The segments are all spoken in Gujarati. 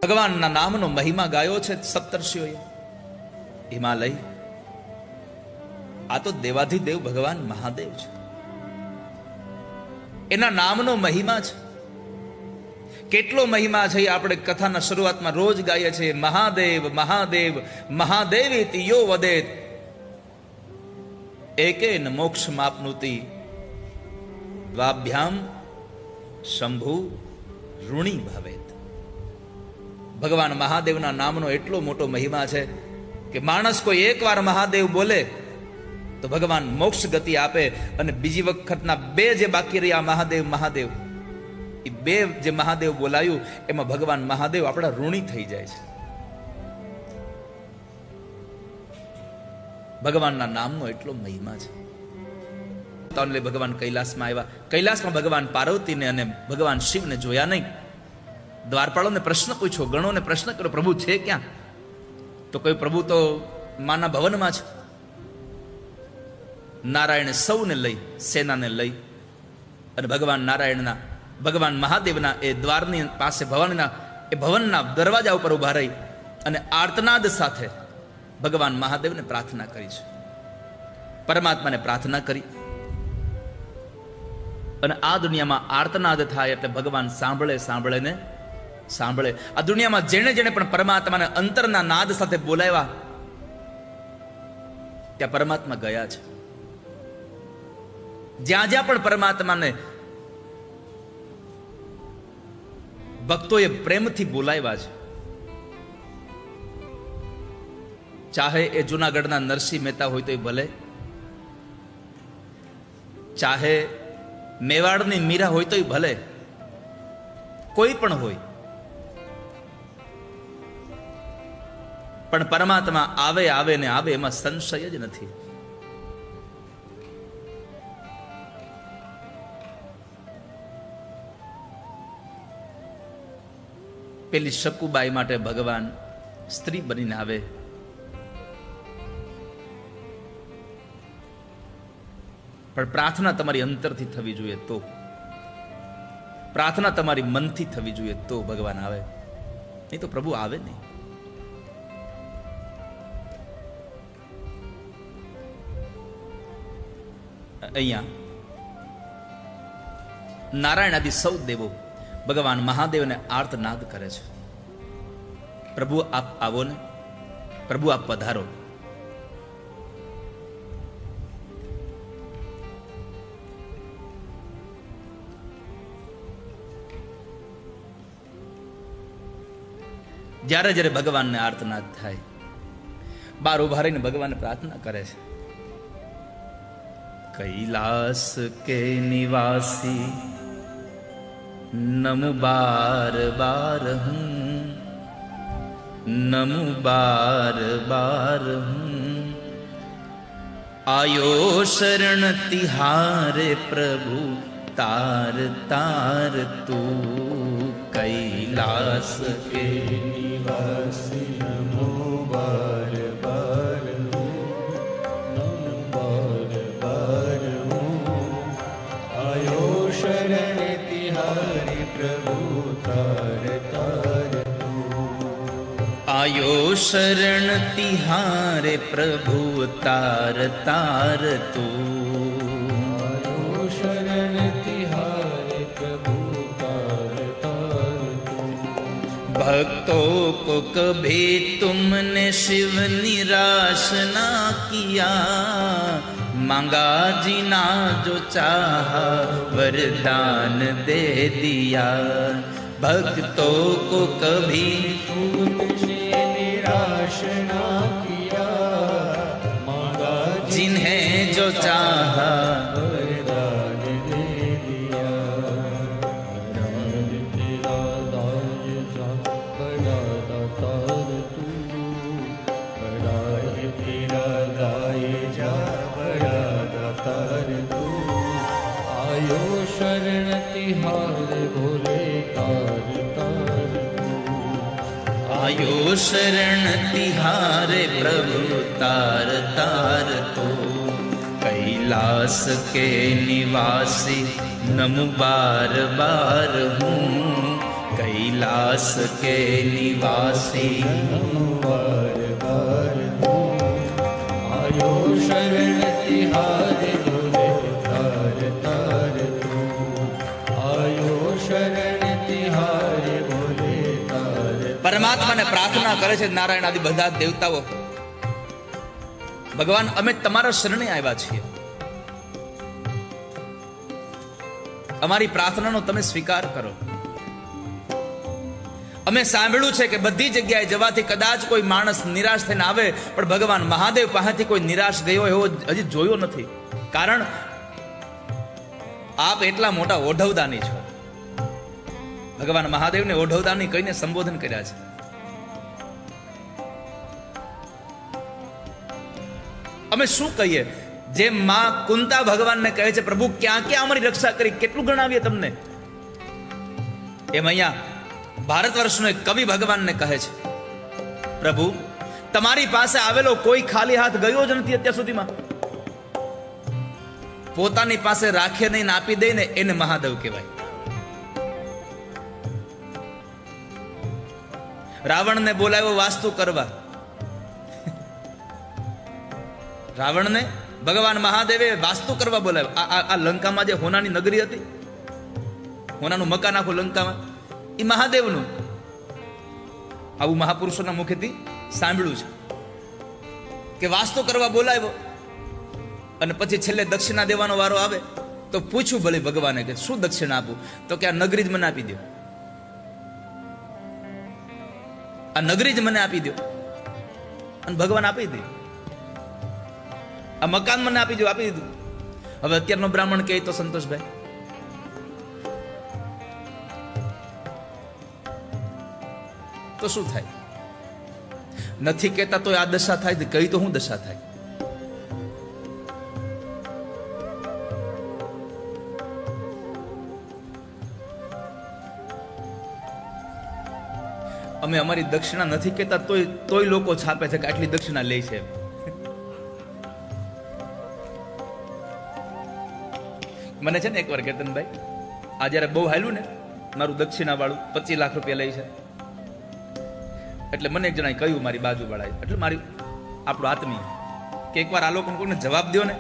ભગવાનના નામનો મહિમા ગાયો છે સપ્તર્ષિઓએ. હિમાલય, આ તો દેવાધિદેવ ભગવાન મહાદેવ છે. એના નામનો મહિમા છે. કેટલો મહિમા છે આપણે કથાના શરૂઆતમાં રોજ ગાઈએ છીએ. મહાદેવ મહાદેવ મહાદેવેતિ યો વદેત એકેન મોક્ષ માપનુતિ દ્વાભ્યામ શંભુ ઋણી ભવેત. ભગવાન મહાદેવના નામનો એટલો મોટો મહિમા છે કે માણસ કોઈ એકવાર મહાદેવ બોલે તો ભગવાન મોક્ષ ગતિ આપે, અને બીજી વખતના બે જે બાકી રહ્યા મહાદેવ મહાદેવ, એ બે જે મહાદેવ બોલાયું એમાં ભગવાન મહાદેવ આપણા ઋણી થઈ જાય છે. ભગવાનના નામનો એટલો મહિમા છે. એટલે ભગવાન કૈલાસમાં આવ્યા. કૈલાસમાં ભગવાન પાર્વતીને અને ભગવાન શિવને જોયા નહીં. દ્વારપાળોને પ્રશ્ન પૂછ્યો, ગણોને પ્રશ્ન કર્યો, પ્રભુ છે ક્યાં? તો કોઈ પ્રભુ તો માના ભવનમાં છે. નારાયણે સૌને લઈ, સેનાને લઈ અને ભગવાન નારાયણના, ભગવાન મહાદેવના એ દ્વારની પાસે ભવનના એ ભવનના દરવાજા ઉપર ઉભા રહી અને આર્તનાદ સાથે ભગવાન મહાદેવને પ્રાર્થના કરી છે. પરમાત્માને પ્રાર્થના કરી. અને આ દુનિયામાં આર્તનાદ થાય એટલે ભગવાન સાંભળે સાંભળે. આ દુનિયામાં જેણે જેણે પણ પરમાત્માને અંતરના નાદ સાથે બોલાવ્યા ત્યાં પરમાત્મા ગયા છે. જ્યાં જ્યાં પણ પરમાત્માને ભક્તોએ પ્રેમથી બોલાવ્યા છે, ચાહે એ જૂનાગઢના નરસિંહ મહેતા હોય તો ભલે, ચાહે મેવાડની મીરા હોય તો ભલે, કોઈ પણ હોય, પણ પરમાત્મા આવે ને આવે એમાં સંશય જ નથી. પેલી શકુબાઈ માટે ભગવાન સ્ત્રી બનીને આવે. પણ પ્રાર્થના તમારી અંતરથી થવી જોઈએ તો, પ્રાર્થના તમારી મનથી થવી જોઈએ તો ભગવાન આવે, નહીં તો પ્રભુ આવે નહીં. અહીંયા નારાયણ આદિ સૌ દેવો ભગવાન મહાદેવને આર્તનાદ કરે છે, પ્રભુ આપ આવો ને, પ્રભુ આપ પધારો. જ્યારે જ્યારે ભગવાનને આર્તનાદ થાય, બાર ઉભા રહીને ભગવાનને પ્રાર્થના કરે છે. કૈલાસ કે નિવાસી નમુ બાર બાર હું, નમુ બાર બાર હું. આયો શરણ તિહારે પ્રભુ તાર તાર તું. કૈલાસ કે નિવાસી નમો બાર બાર હું, નમો બાર બાર હું. આયો શરણ તિહારે પ્રભુ તાર તાર તું. આયો શરણ તિહારે પ્રભુ તાર તાર તું. भक्तों को कभी तुमने शिव निराश ना किया, मांगा जीना जो चाहा वरदान दे दिया. भक्तों को कभी तुमने निराश ना किया, मांगा जिन्हें जो चाहा शरण तिहारे भोले तार तार. आयो शरण तिहारे प्रभु तार तार तो. कैलास के निवासी नमु बार बार हूँ. कैलाश के निवासी વાર વાર તું આયો શરણ તિહારે બોલે તાર તાર તું આયો શરણ તિહારે બોલે તાર. પરમાત્માને પ્રાર્થના કરે છે નારાયણ આદિ બધા દેવતાઓ, ભગવાન અમે તમારા શરણે આવ્યા છીએ, અમારી પ્રાર્થનાનો તમે સ્વીકાર કરો. અમે સાંભળ્યું છે કે બધી જગ્યાએ જવાથી કદાચ કોઈ માણસ નિરાશ થઈને આવે, પણ ભગવાન મહાદેવ પાસેથી કોઈ નિરાશ ગયો એવો હજી જોયો નથી. કારણ આપ એટલા મોટા ઓઢવદાની છો. ભગવાન મહાદેવને ઓઢવદાની કહીને સંબોધન કર્યા છે. અમે શું કહીએ? જેમ માં કુંતા ભગવાનને કહે છે પ્રભુ ક્યાં ક્યાં અમારી રક્ષા કરી, કેટલું ગણાવીએ તમને, એમ અહીંયા ભારત વર્ષનો એક કવિ ભગવાનને કહે છે પ્રભુ તમારી પાસે આવેલો કોઈ ખાલી હાથ ગયો જ નથી અત્યાર સુધીમાં. પોતાની પાસે રાખે નહીં આપી દે ને એને મહાદેવ કહેવાય. રાવણને બોલાવ્યો વાસ્તુ કરવા, રાવણને ભગવાન મહાદેવે વાસ્તુ કરવા બોલાવ્યો. આ લંકામાં જે હોનાની નગરી હતી, હોનાનું મકાન આખું લંકામાં, એ મહાદેવનું. આવું મહાપુરુષોના મુખેથી સાંભળ્યું છે કે વાસ્તુ કરવા બોલાવ્યો અને પછી છેલ્લે દક્ષિણા દેવાનો વારો આવે તો પૂછ્યું ભલે ભગવાને કે શું દક્ષિણા આપું, તો કે આ નગરી જ મને આપી દો, આ નગરી જ મને આપી દો. અને ભગવાન આપી દે. આ મકાન મને આપી દો, આપી દીધું. હવે અત્યારનો બ્રાહ્મણ કહે તો સંતોષભાઈ તો શું થાય? નથી કહેતા તો આ દશા થાય, કહી તો શું દશા થાય? અમે અમારી દક્ષિણા નથી કહેતા તોય લોકો છાપે છે કે આટલી દક્ષિણા લે છે. મને છે ને એકવાર કેતનભાઈ આ જયારે બહુ હાલ્યું ને મારું દક્ષિણા વાળું 25 લાખ રૂપિયા લે છે, એટલે મને એક જણાએ કહ્યું મારી બાજુ વાળાએ, એટલે મારી આપણું આત્મીય, કે એકવાર આ લોકોને કોઈને જવાબ દો ને.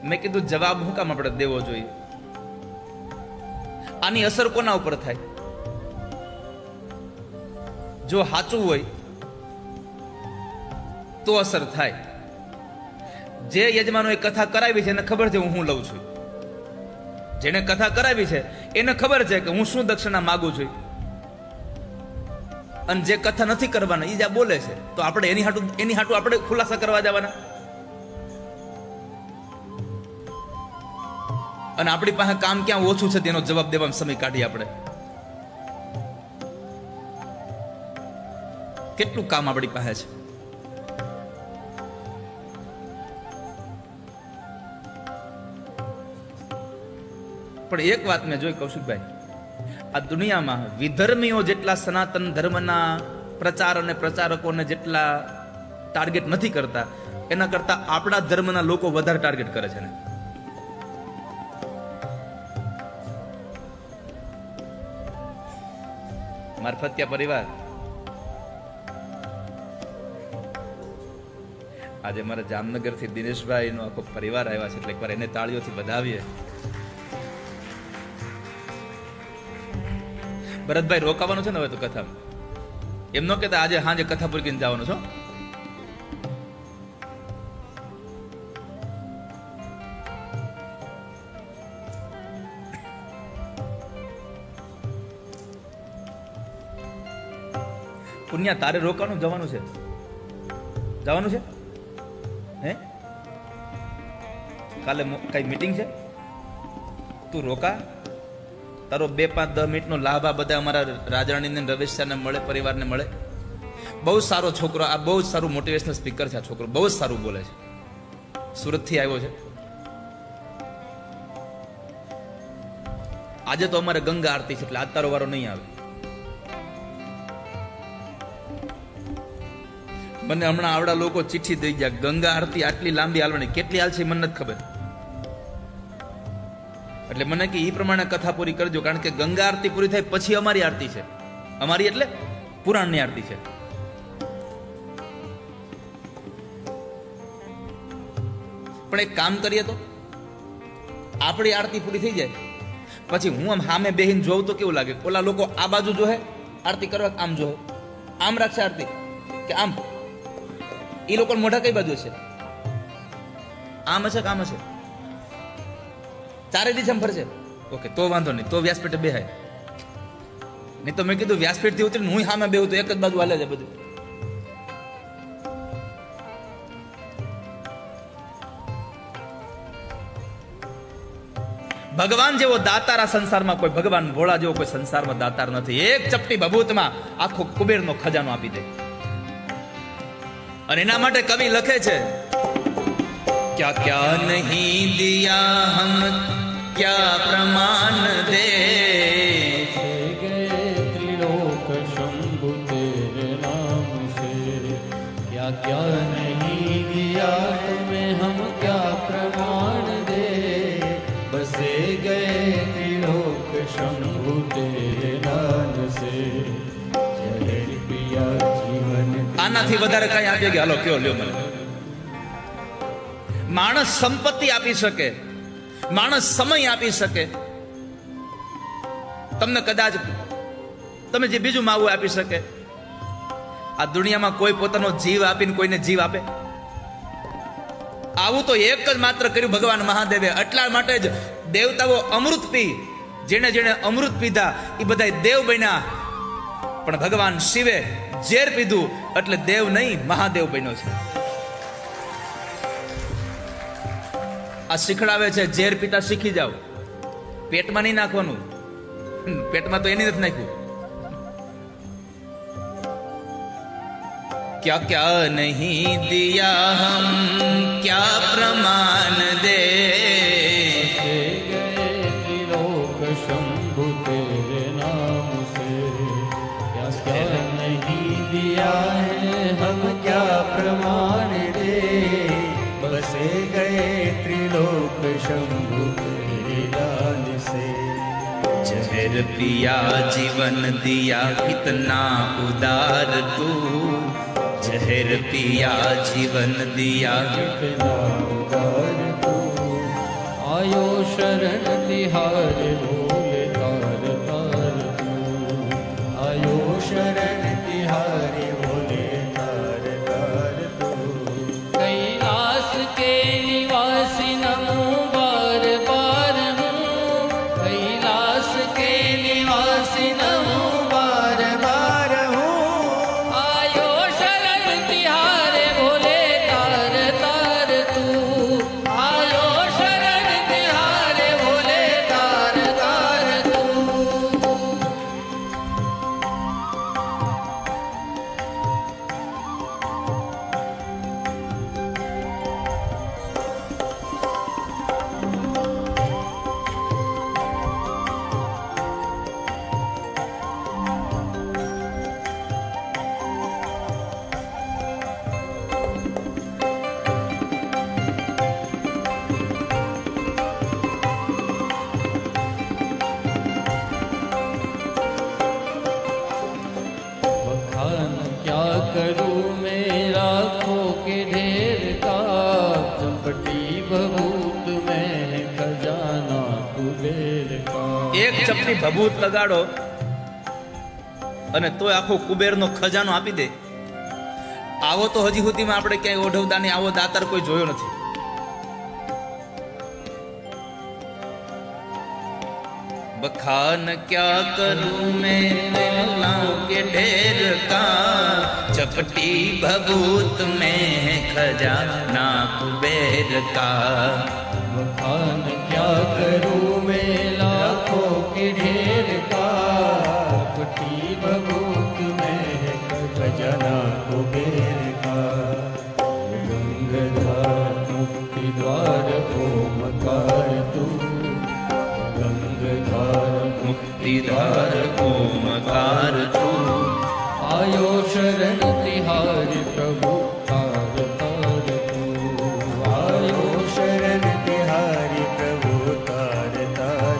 મેં કીધું જવાબ હું કામ આપણે દેવો જોઈએ? આની અસર કોના ઉપર થાય? જો સાચું હોય તો અસર થાય. જે યજમાનોએ કથા કરાવી છે એને ખબર છે હું લઉં છું, જેને કથા કરાવી છે એને ખબર છે કે હું શું દક્ષિણા માગું છું, અને જે કથા નથી કરવાના એ જ્યાં બોલે છે તો આપણે એની હાટું આપણે ખુલાસા કરવા જવાના. અને આપણી પાસે કામ ક્યાં ઓછું છે તેનો જવાબ દેવાનો સમય કાઢીએ આપણે. કેટલું કામ આપણી પાસે છે. પણ એક વાત મેં જોઈ કૌશિકભાઈ, આ દુનિયામાં વિધર્મીઓ જેટલા સનાતન ધર્મના પ્રચાર અને પ્રચારકોને જેટલા ટાર્ગેટ નથી કરતા, એના કરતા આપણા ધર્મના લોકો વધારે ટાર્ગેટ કરે છે ને. મારફતિયા પરિવાર આજે મારા જામનગર થી દિનેશભાઈ નો આખો પરિવાર આવ્યા છે, એટલે એકવાર એને તાળીઓથી વધાવીએ. ભરતભાઈ રોકાવાનું છે ને હવે તો કથા, એમ ન કહેતા આજે સાંજે કથા પૂરી કરીને જવાનું છો. પુણ્યા તારે રોકાવાનું જવાનું છે? જવાનું છે હે? કાલે કઈ મીટિંગ છે? તું રોકા. તારો 2-5-10 મિનિટનો લાભ આ બધા અમારા રાજાણીને રવેશને મળે, પરિવારને મળે. બહુ સારો છોકરો, આ બહુ સારું મોટિવેશનલ સ્પીકર છે. આ છોકરો બહુ જ સારું બોલે છે, સુરતથી આવ્યો છે. આજે તો અમારે ગંગા આરતી છે એટલે આજ તારો વારો નહીં આવે. મને હમણાં આવડા લોકો ચિઠ્ઠી દઈ ગયા, ગંગા આરતી આટલી લાંબી હાલવાની, કેટલી હાલ છે મને નથી ખબર. એટલે મને કે એ પ્રમાણે કથા પૂરી કરજો, કારણ કે ગંગા આરતી પૂરી થાય પછી અમારી આરતી છે. અમારી એટલે પુરાણની આરતી છે. પણ એક કામ કરીએ તો, આપણી આરતી પૂરી થઈ જાય પછી હું આમ સામે બેહીને જોઉં તો કેવું લાગે? ઓલા લોકો આ બાજુ જોહે આરતી કરવા, આમ જોહે, આમ રાખશે આરતી કે આમ? એ લોકો મોઢા કઈ બાજુ છે? આમ હશે કે આમ હશે? ચારે દિશા ફરશે. ઓકે, તો વાંધો નહીં, તો વ્યાસપીઠે બેહાય. નહીં તો મેં કીધું વ્યાસપીઠ થી ઉતરીને હું સામે બેહું તો એક જ બાજુ હાલે છે બધું. ભગવાન જેવો દાતાર આ સંસારમાં કોઈ, ભગવાન ભોળા જેવો કોઈ સંસારમાં દાતાર નથી. એક ચપટી ભભૂતમાં આખો કુબેરનો ખજાનો આપી દે. અને એના માટે કવિ લખે છે, क्या क्या नहीं दिया हम क्या प्रमाण दे, गए त्रिलोक शंभु तेरे नाम से, क्या क्या नहीं दिया तुम्हें हम क्या प्रमाण दे, बसे गए त्रिलोक शंभु तेरे नाम से, जहर पिया जीवन. આનાથી વધારે કઈ આપી ગયા? હાલો કયો, લ્યો મને. માણસ સંપત્તિ આપી શકે, માણસ સમય આપી શકે, તમને કદાચ તમે જે બીજું માવું આપી શકે. આ દુનિયામાં કોઈ પોતાનો જીવ આપીને કોઈને જીવ આપે? આવું તો એક જ માત્ર કર્યું ભગવાન મહાદેવે. એટલા માટે જ દેવતાઓ અમૃત પી, જેને જેને અમૃત પીધા એ બધા દેવ બન્યા. પણ ભગવાન શિવે ઝેર પીધું એટલે દેવ નહીં, મહાદેવ બન્યો છે. આ શીખડાવે છે, ઝેર પીતા શીખી જાવ, પેટમાં નહીં નાખવાનું. પેટમાં તો એની નથી નાખ્યું. क्या क्या नहीं दिया हम क्या प्रमाण दे, गए त्रिलोक शंभु तेरे नाम से, क्या क्या नहीं दिया है हम क्या प्रमाण दे, बसे गए त्रिलोक शंभु तेरे दान से, जहर पिया जीवन दिया कितना उदार तू, जहर पिया जीवन दिया कितना उदार तू, आयो शरण तिहारे बोले तार तार तू, आयो शरण तिहारे बोले तार तार तू, कैलाश के निवासी नमो बार बार हूँ, कैलाश के निवासी नमो बार बार हूँ, आयो शरण तिहारे बोले तार तार तू, आयो शरण तिहारे बोले तार तार तू. बखान क्या करूं मैं राखों के ढेर का, चपटी भभूत में खजाना कुबेर का. એક ચપટી ભભૂત લગાડો અને તોય આખો કુબેરનો ખજાનો આપી દે. આવો તો હજી સુધીમાં આપણે ક્યાંય ઓઢવદાને આવો દાતાર કોઈ જોયો નથી. बखान क्या करूं मैं लाऊं के ढेर का, चपटी भभूत में खजाना कुबेर का. बखान क्या करूं मैं लाखों के ढेर का, चपटी भभूत में खजाना कुबेर का. गंगाधर मुक्ति द्वार ओमकार तू, गंगाधर मुक्तिधार ओमकार तू, आयो शरण तिहारी प्रभु तार तार तू, आयो शरण तिहारी प्रभु तार तार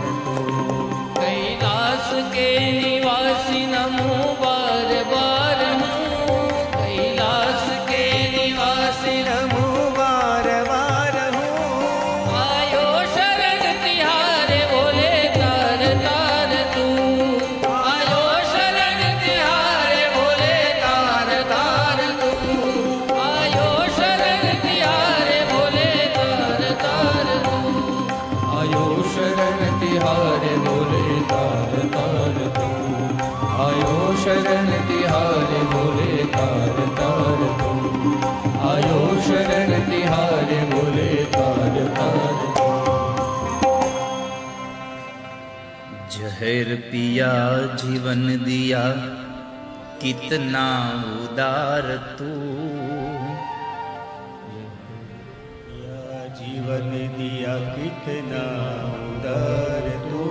तिहारे बोले तार तार तू आयो शरण तिहारे बोले तार तार तू जहर पिया जीवन दिया कितना उदार तू जीवन दिया कितना उदार तू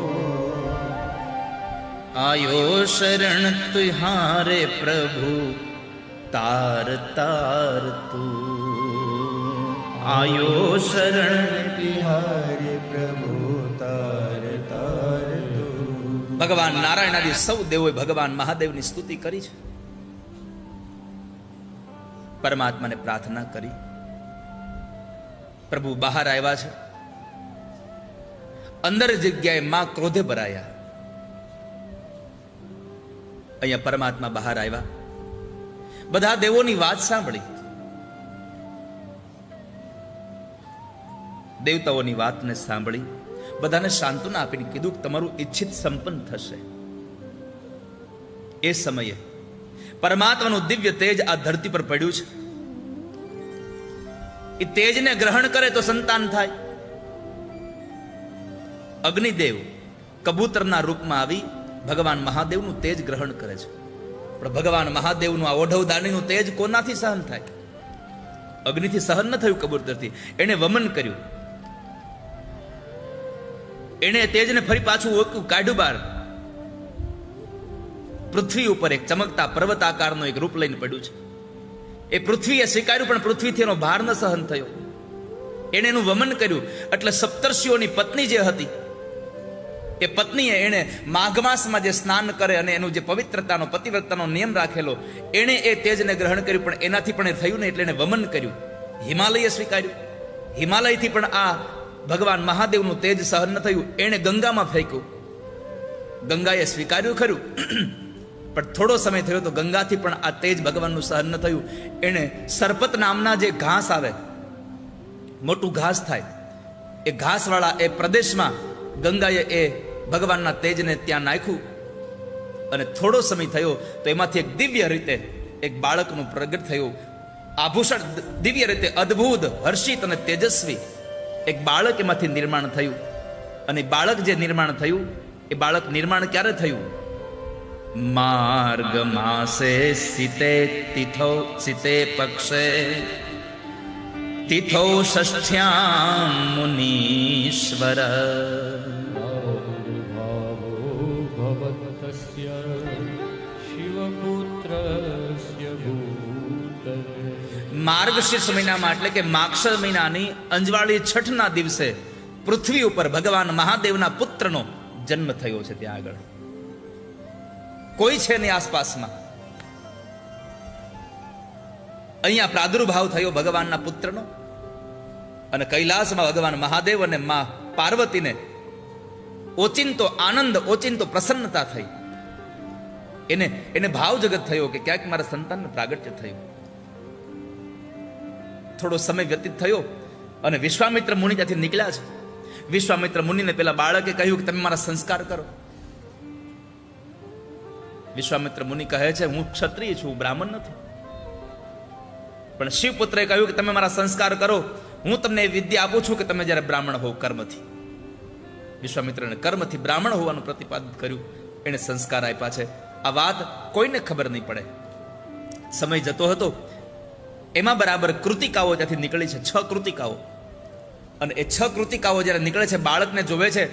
आयो शरण तुहारे प्रभु तार तार तू आयो शरण तिहारे प्रभु तार तार तू ભગવાન નારાયણ આદિ સૌ દેવોએ ભગવાન મહાદેવની સ્તુતિ કરી છે, પરમાત્માને પ્રાર્થના કરી. પ્રભુ બહાર આવ્યા છે, અંદર જગ્યાએ માં ક્રોધે ભરાયા. અહીંયા પરમાત્મા બહાર આવ્યા, બધા દેવોની વાત સાંભળી, દેવતાઓની વાતને સાંભળી, બધાને સાંત્વના આપીને કીધું કે તમારું ઈચ્છિત સંપન્ન થશે. એ સમયે પરમાત્માનું દિવ્ય તેજ આ ધરતી પર પડ્યું છે. એ તેજને ગ્રહણ કરે તો સંતાન થાય. અગ્નિદેવ કબૂતરના રૂપમાં આવી ભગવાન મહાદેવનું તેજ ગ્રહણ કરે છે. પણ ભગવાન મહાદેવનું આ ઓઢવદાનીનું તેજ કોનાથી સહન થાય? અગ્નિથી સહન ન થયું, કબૂતરથી. એણે વમન કર્યું, એણે તેજને ફરી પાછું ઓક્યું, કાઢ્યું બહાર. પૃથ્વી ઉપર એક ચમકતા પર્વત આકારનું એક રૂપ લઈને પડ્યું છે. એ પૃથ્વીએ સ્વીકાર્યું, પણ પૃથ્વીથી એનો ભાર ન સહન થયો. એણે એનું વમન કર્યું. એટલે સપ્તર્ષિઓની પત્ની જે હતી, એ પત્નીએ એણે માઘ માસમાં જે સ્નાન કરે અને એનું જે પવિત્રતાનો પતિવ્રતાનો નિયમ રાખેલો, એણે એ તેજને ગ્રહણ કર્યું. પણ એનાથી પણ એ થયું નહીં, એટલે એણે વમન કર્યું. હિમાલયે સ્વીકાર્યું, હિમાલયથી પણ આ ભગવાન મહાદેવનું તેજ સહન ન થયું. એણે ગંગામાં ફેંક્યું, ગંગાએ સ્વીકાર્યું ખરું, પણ થોડો સમય થયો તો ગંગાથી પણ આ તેજ ભગવાનનું સહન ન થયું. એણે સરપત નામના જે ઘાસ આવે, મોટું ઘાસ થાય, એ ઘાસવાળા એ પ્રદેશમાં ગંગાએ એ ભગવાનના તેજને ત્યાં નાખ્યું. અને થોડો સમય થયો તો એમાંથી એક દિવ્ય રીતે એક બાળકનું પ્રગટ થયું. આભૂષણ દિવ્ય રીતે અદ્ભુત, હર્ષિત અને તેજસ્વી એક બાળક એમાંથી નિર્માણ થયું. અને બાળક જે નિર્માણ થયું, એ બાળક નિર્માણ ક્યારે થયું? માર્ગ માસે સિતે તિથો સિતે પક્ષે તિથો ષષ્ઠ્યામ મુનીશ્વર ભવતસ્ય શિવપુત્રસ્ય ભૂતલે માર્ગશીર્ષ મહિનામાં, એટલે કે માક્ષર મહિનાની અંજવાળી છઠના દિવસે પૃથ્વી ઉપર ભગવાન મહાદેવના પુત્રનો જન્મ થયો છે. ત્યાં આગળ કોઈ છે નહીં આસપાસમાં. અહીંયા પ્રાદુર્ભાવ થયો ભગવાનના પુત્રનો. અને કૈલાસમાં ભગવાન મહાદેવ અને મા પાર્વતીને ઓચિંતો આનંદ, ઓચિંતો પ્રસન્નતા થઈ. એને ભાવ જગત થયો કે ક્યાંક મારા સંતાનનું પ્રાગટ્ય થયું. થોડો સમય વ્યતીત થયો અને વિશ્વામિત્ર મુનિ ત્યાંથી નીકળ્યા છે. વિશ્વામિત્ર મુનિને પેલા બાળકે કહ્યું કે તમે મારા સંસ્કાર કરો. વિશ્વામિત્ર મુનિ કહે છે, હું ક્ષત્રિય છું, બ્રાહ્મણ નથી. પણ શિવપુત્રે કહ્યું કે તમે મારા સંસ્કાર કરો, હું તમને એ વિદ્યા આપું છું કે તમે જ્યારે બ્રાહ્મણ હોવ કર્મથી. વિશ્વામિત્રને કર્મથી બ્રાહ્મણ હોવાનું પ્રતિપાદિત કર્યું, એને સંસ્કાર આપ્યા છે. આ વાત કોઈને ખબર નહીં પડે. સમય જતો હતો, એમાં બરાબર કૃતિકાઓ ત્યાંથી નીકળી છે, 6 કૃતિકાઓ. અને એ 6 કૃતિકાઓ જ્યારે નીકળે છે, બાળકને જોવે છે.